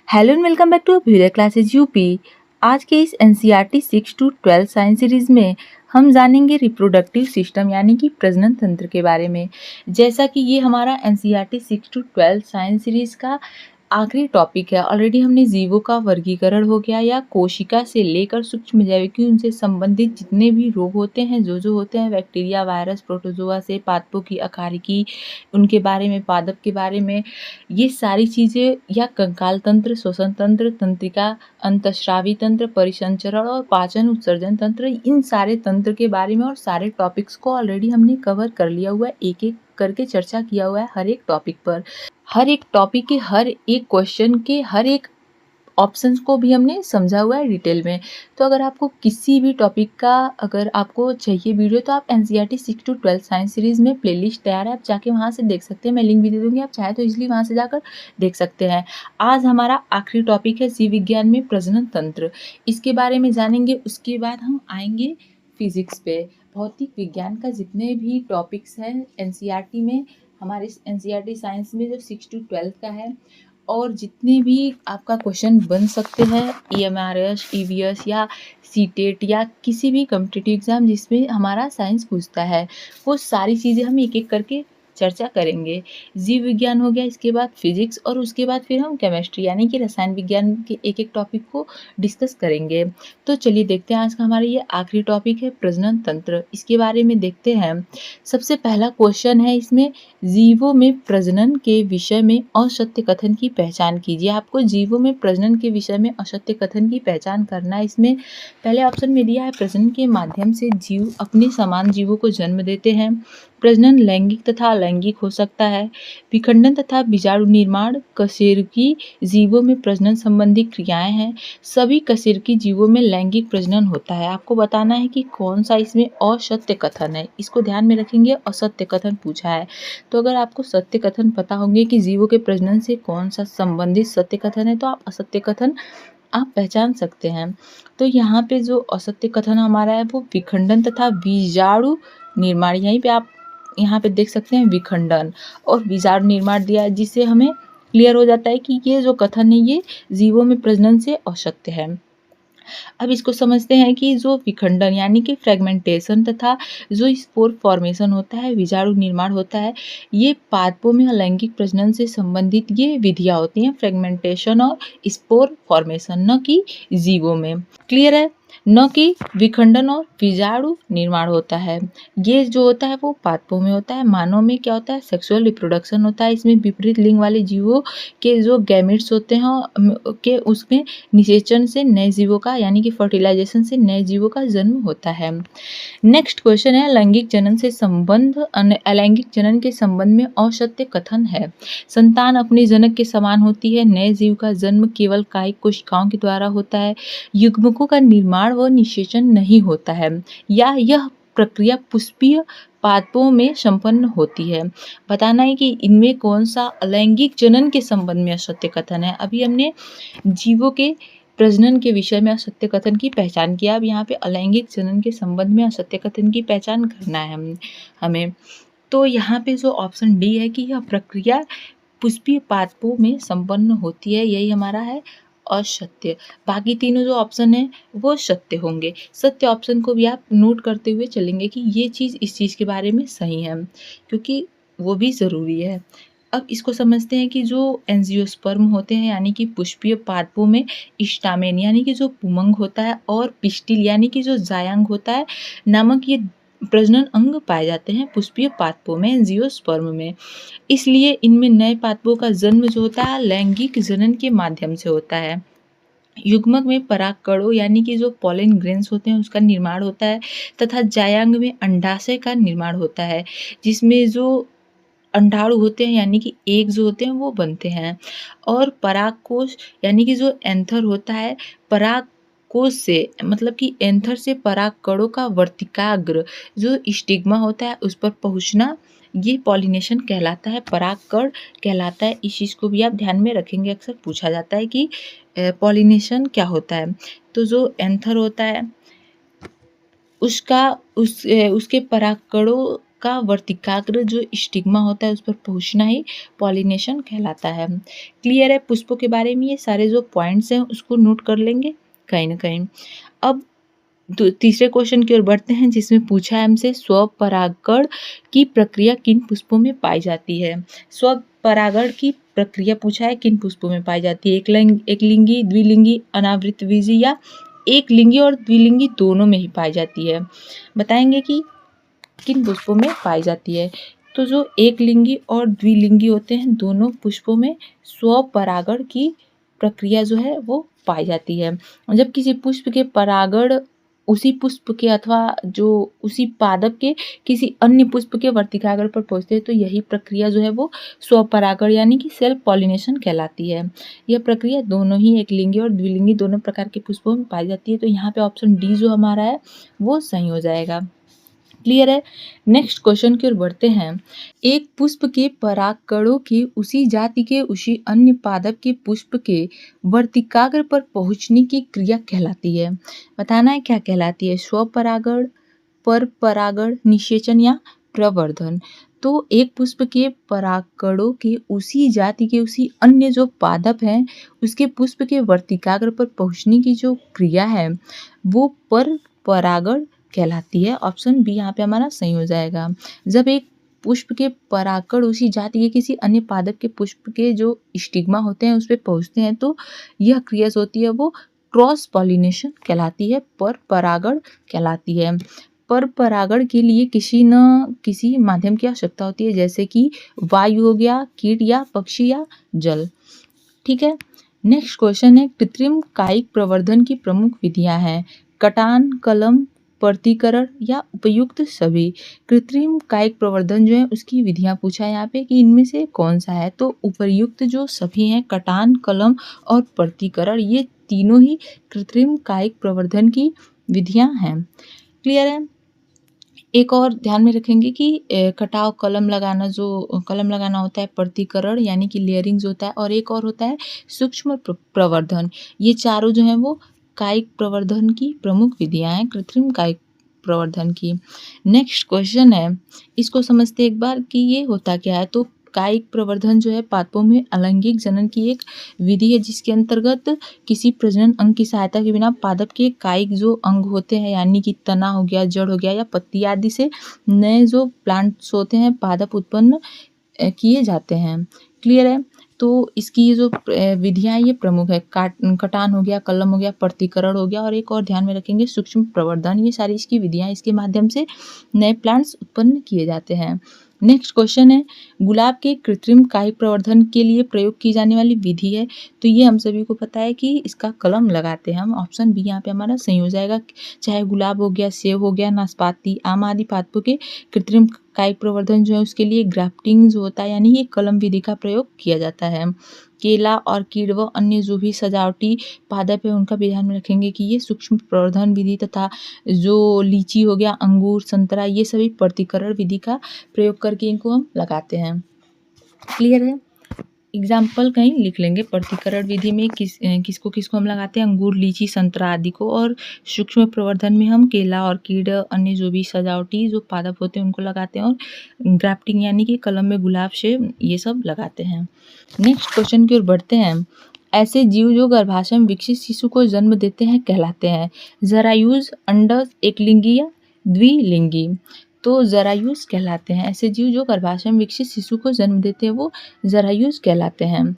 Hello and welcome back to Abhyudaya classes UP. आज के इस एनसीईआरटी 6 to 12 साइंस सीरीज में हम जानेंगे रिप्रोडक्टिव सिस्टम यानी कि प्रजनन तंत्र के बारे में। जैसा कि ये हमारा एनसीईआरटी 6 to 12 साइंस सीरीज का आखिरी टॉपिक है। ऑलरेडी हमने जीवों का वर्गीकरण हो गया या कोशिका से लेकर सूक्ष्म जैविकी उनसे संबंधित जितने भी रोग होते हैं जो होते हैं बैक्टीरिया, वायरस, प्रोटोजोआ से पादपों की अकारिकी, उनके बारे में, पादप के बारे में, ये सारी चीज़ें या कंकाल तंत्र, श्वसन तंत्र, तंत्रिका, अंतःस्रावी तंत्र, परिसंचरण और पाचन उत्सर्जन तंत्र, इन सारे तंत्र के बारे में और सारे टॉपिक्स को ऑलरेडी हमने कवर कर लिया हुआ है। एक एक करके चर्चा किया हुआ है हर एक टॉपिक पर। हर एक टॉपिक के हर एक क्वेश्चन के हर एक ऑप्शंस को भी हमने समझा हुआ है डिटेल में। तो अगर आपको किसी भी टॉपिक का अगर आपको चाहिए वीडियो तो आप एनसीईआरटी 6 to 12 साइंस सीरीज़ में प्लेलिस्ट तैयार है, आप जाके वहाँ से देख सकते हैं। मैं लिंक भी दे दूँगी, आप चाहे तो इजीली वहाँ से जाकर देख सकते हैं। आज हमारा आखिरी टॉपिक है जीव विज्ञान में प्रजनन तंत्र। इसके बारे में जानेंगे, उसके बाद हम आएंगे फिजिक्स पे। भौतिक विज्ञान का जितने भी टॉपिक्स हैं एनसीईआरटी में, हमारे एनसीईआरटी साइंस में जो 6 to 12 का है, और जितने भी आपका क्वेश्चन बन सकते हैं ईएमआरएस, ईवीएस या सीटेट या किसी भी कॉम्पिटिटिव एग्जाम जिसमें हमारा साइंस पूछता है, वो सारी चीज़ें हम एक एक करके चर्चा करेंगे। जीव विज्ञान हो गया, इसके बाद फिजिक्स, और उसके बाद फिर हम केमिस्ट्री यानी कि रसायन विज्ञान के एक एक टॉपिक को डिस्कस करेंगे। तो चलिए देखते हैं, आज का हमारा ये आखिरी टॉपिक है प्रजनन तंत्र। इसके बारे में देखते हैं। सबसे पहला क्वेश्चन है इसमें, जीवों में प्रजनन के विषय में असत्य कथन की पहचान कीजिए। आपको जीवों में प्रजनन के विषय में असत्य कथन की पहचान करना है। इसमें पहले ऑप्शन में दिया है, प्रजनन के माध्यम से जीव अपने समान जीवों को जन्म देते हैं। प्रजनन लैंगिक तथा अलैंगिक हो सकता है। विखंडन तथा बीजाणु निर्माण कशेरुकी जीवों में प्रजनन संबंधी क्रियाएं हैं। सभी कशेरुकी जीवों में लैंगिक प्रजनन होता है। आपको बताना है कि कौन सा इसमें असत्य कथन है, इसको ध्यान में रखेंगे। असत्य कथन पूछा है, तो अगर आपको सत्य कथन पता होंगे कि जीवों के प्रजनन से कौन सा संबंधित सत्य कथन है, तो आप असत्य कथन आप पहचान सकते हैं। तो यहाँ पे जो असत्य कथन हमारा है वो विखंडन तथा बीजाणु निर्माण, यहीं पे आप यहाँ पे देख सकते हैं विखंडन और बीजाणु निर्माण दिया है, जिससे हमें क्लियर हो जाता है कि ये जो कथन है ये जीवों में प्रजनन से असत्य है। अब इसको समझते हैं कि जो विखंडन यानी कि फ्रेगमेंटेशन तथा जो स्पोर फॉर्मेशन होता है, बीजाणु निर्माण होता है, ये पादपों में अलैंगिक प्रजनन से संबंधित ये विधियां होती हैं, फ्रेगमेंटेशन और स्पोर फॉर्मेशन, न कि जीवों में। क्लियर है? न कि विखंडन और बीजाणु निर्माण होता है, ये जो होता है वो पादपों में होता है। मानव में क्या होता है? सेक्सुअल रिप्रोडक्शन होता है। इसमें विपरीत लिंग वाले जीवों के जो गैमेट्स होते हैं के उसमें निषेचन से नए जीवों का यानी कि फर्टिलाइजेशन से नए जीवों का जन्म होता है। नेक्स्ट क्वेश्चन है, लैंगिक जनन से संबंध अलैंगिक जनन के संबंध में असत्य कथन है। संतान अपने जनक के समान होती है। नए जीव का जन्म केवल कायिक कोशिकाओं के द्वारा होता है। युग्मकों का निर्माण व निषेचन नहीं होता है, या यह प्रक्रिया पुष्पीय पादपों में संपन्न होती है। बताना है कि इनमें कौन सा अलैंगिक जनन के संबंध में असत्य कथन है। अभी हमने जीवों के प्रजनन के विषय में असत्य कथन की पहचान किया। अब यहाँ पे अलैंगिक जनन के संबंध में असत्य कथन की पहचान करना है हमें। तो यहाँ पे जो ऑप्शन डी है कि यह प्रक्रिया पुष्पीय पादपों में संपन्न होती है, यही हमारा है असत्य। बाकी तीनों जो ऑप्शन है वो सत्य होंगे। सत्य ऑप्शन को भी आप नोट करते हुए चलेंगे कि ये चीज़ इस चीज़ के बारे में सही है, क्योंकि वो भी ज़रूरी है। अब इसको समझते हैं कि जो एंजियोस्पर्म होते हैं यानी कि पुष्पीय पादपों में स्टामेन यानी कि जो पुमंग होता है और पिस्टिल यानी कि जो जायांग होता है नामक ये प्रजनन अंग पाए जाते हैं पुष्पीय पादपों में, एंजियोस्पर्म में। इसलिए इनमें नए पादपों का जन्म जो होता है लैंगिक जनन के माध्यम से होता है। युग्मक में परागकणों यानी कि जो पॉलन ग्रेन्स होते हैं उसका निर्माण होता है, तथा जायांग में अंडाशय का निर्माण होता है, जिसमें जो अंडाणु होते हैं यानी कि एग जो होते हैं वो बनते हैं। और परागकोश यानी कि जो एंथर होता है, परागकोश से मतलब कि एंथर से परागकणों का वर्तिकाग्र जो स्टिग्मा होता है उस पर पहुंचना, ये पॉलिनेशन कहलाता है, परागकण कहलाता है। इस चीज़ को भी आप ध्यान में रखेंगे, अक्सर पूछा जाता है कि पॉलिनेशन क्या होता है। तो जो एंथर होता है उसका उसके परागकणों का वर्तिकाग्र जो स्टिग्मा होता है उस पर पहुंचना ही पॉलिनेशन कहलाता है। क्लियर है? पुष्पों के बारे में ये सारे जो पॉइंट्स हैं उसको नोट कर लेंगे कहीं ना कहीं। अब तीसरे क्वेश्चन की ओर बढ़ते हैं, जिसमें पूछा है हमसे स्वपरागण की प्रक्रिया किन पुष्पों में पाई जाती है। स्वपरागण की प्रक्रिया पूछा है किन पुष्पों में पाई जाती है। एक लिंगी, द्विलिंगी, अनावृतबीजी या एक लिंगी और द्विलिंगी दोनों में ही पाई जाती है। बताएंगे कि किन पुष्पों में पाई जाती है। तो जो एक लिंगी और द्विलिंगी होते हैं दोनों पुष्पों में स्वपरागण की प्रक्रिया जो है वो पाई जाती है। जब किसी पुष्प के परागण उसी पुष्प के अथवा जो उसी पादप के किसी अन्य पुष्प के वर्तिकाग्र पर पहुंचते हैं तो यही प्रक्रिया जो है वो स्वपरागण यानी कि सेल्फ पॉलिनेशन कहलाती है। यह प्रक्रिया दोनों ही एक लिंगी और द्विलिंगी दोनों प्रकार के पुष्पों में पाई जाती है। तो यहाँ पे ऑप्शन डी जो हमारा है वो सही हो जाएगा। क्लियर है? नेक्स्ट क्वेश्चन की ओर बढ़ते हैं। एक पुष्प के परागकणों की उसी जाति के उसी अन्य पादप के पुष्प के वर्तिकाग्र पर पहुंचने की क्रिया कहलाती है। बताना है क्या कहलाती है। स्वपरागण, परपरागण, निषेचन या प्रवर्धन। तो एक पुष्प के परागकणों के उसी जाति के उसी अन्य जो पादप हैं उसके पुष्प के वर्तिकाग्र पर पहुंचने की जो क्रिया है वो परपरागण कहलाती है। ऑप्शन बी यहाँ पे हमारा सही हो जाएगा। जब एक पुष्प के परागकण उसी जाति के किसी अन्य पादप के पुष्प के जो स्टिग्मा होते हैं उस पर पहुंचते हैं तो यह क्रिया होती है वो क्रॉस पॉलिनेशन कहलाती है, परपरागण कहलाती है। परपरागण के लिए किसी न किसी माध्यम की आवश्यकता होती है, जैसे कि वायु हो गया, कीट या पक्षी या जल। ठीक है। नेक्स्ट क्वेश्चन है, कृत्रिम कायिक प्रवर्धन की प्रमुख विधियां हैं। कटान, कलम, प्रतिकरण या उपयुक्त सभी। कृत्रिम कायिक प्रवर्धन जो है उसकी विधियां पूछा है यहाँ पे कि इनमें से कौन सा है। तो उपयुक्त जो सभी हैं, कटान, कलम और प्रतिकरण, ये तीनों ही कृत्रिम कायिक प्रवर्धन की विधियां हैं। क्लियर है? एक और ध्यान में रखेंगे कि कटाव, कलम लगाना होता है, प्रतिकरण यानी कि लेयरिंग्स होता है, और एक और होता है सूक्ष्म प्रवर्धन। ये चारों जो हैं वो कायिक प्रवर्धन की प्रमुख विधियां हैं, कृत्रिम कायिक प्रवर्धन की। नेक्स्ट क्वेश्चन है, इसको समझते एक बार कि ये होता क्या है। तो कायिक प्रवर्धन जो है पादपों में अलैंगिक जनन की एक विधि है जिसके अंतर्गत किसी प्रजनन अंग की सहायता के बिना पादप के कायिक जो अंग होते हैं यानी कि तना हो गया, जड़ हो गया या पत्ती आदि से नए जो प्लांट्स होते हैं पादप उत्पन्न किए जाते हैं। क्लियर है? तो इसकी ये जो विधियां ये प्रमुख है, कटान हो गया, कलम हो गया, प्रतिकरण हो गया, और एक और ध्यान में रखेंगे सूक्ष्म प्रवर्धन। ये सारी इसकी विधियां, इसके माध्यम से नए प्लांट्स उत्पन्न किए जाते हैं। नेक्स्ट क्वेश्चन है, गुलाब के कृत्रिम कायिक प्रवर्धन के लिए प्रयोग की जाने वाली विधि है। तो ये हम सभी को पता है कि इसका कलम लगाते हैं हम। ऑप्शन बी यहाँ पे हमारा सही हो जाएगा। चाहे गुलाब हो गया, सेब हो गया, नाशपाती, आम आदि पादपों के कृत्रिम कायिक प्रवर्धन जो है उसके लिए ग्राफ्टिंग जो होता है यानी ये कलम विधि का प्रयोग किया जाता है। केला, ऑर्किड व अन्य जो भी सजावटी पादप है उनका भी ध्यान में रखेंगे कि ये सूक्ष्म प्रवर्धन विधि, तथा जो लीची हो गया, अंगूर, संतरा, ये सभी प्रतिकरण विधि का प्रयोग करके इनको हम लगाते हैं। क्लियर है? एग्जाम्पल कहीं लिख लेंगे। प्रतिकरण विधि में किसको हम लगाते हैं, अंगूर, लीची, संतरा आदि को, और सूक्ष्म प्रवर्धन में हम केला, ऑर्किड, अन्य जो भी सजावटी जो पादप होते हैं उनको लगाते हैं, और ग्राफ्टिंग यानी कि कलम में गुलाब से ये सब लगाते हैं। नेक्स्ट क्वेश्चन की ओर बढ़ते हैं। ऐसे जीव जो गर्भाशय में विकसित शिशु को जन्म देते हैं कहलाते हैं। जरायुज, अंडज, एकलिंगी या द्विलिंगी। तो जरायुज कहलाते हैं। ऐसे जीव जो गर्भाशय में विकसित शिशु को जन्म देते हैं वो जरायुज कहलाते हैं।